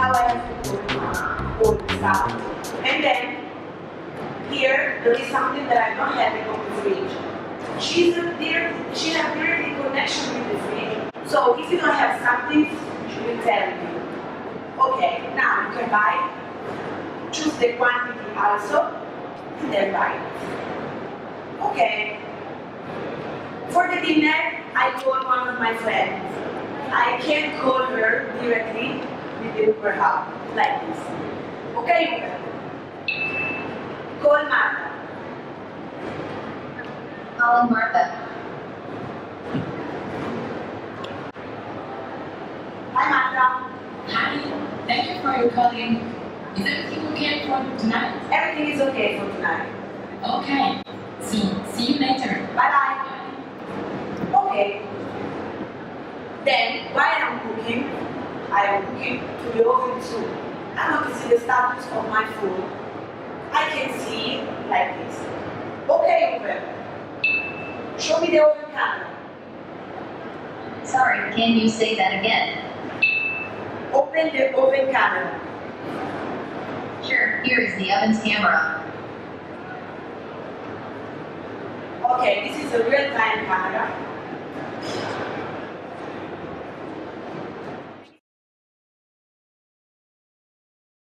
how I have to put all the stuff. And then here there is something that I don't have on the fridge. She has direct connection with the fridge. So if you don't have something, she will tell you. Okay, now you can buy. Choose the quantity also, and then buy. Okay. For the dinner, I call one of my friends. I can call her directly with the Hoover hub, like this. Okay, Hoover? Call Martha. Calling Martha. Hi, Martha. Hi, thank you for your calling. Is everything okay for tonight? Everything is okay for tonight. Okay, so see you later. Bye-bye. Okay. Then, while I'm cooking, I am cooking to the oven too. I want to see the status of my food. I can see like this. Okay, Hoover. Show me the oven camera. Sorry, can you say that again? Open the oven camera. Sure, here is the oven's camera. Okay, this is a real-time camera.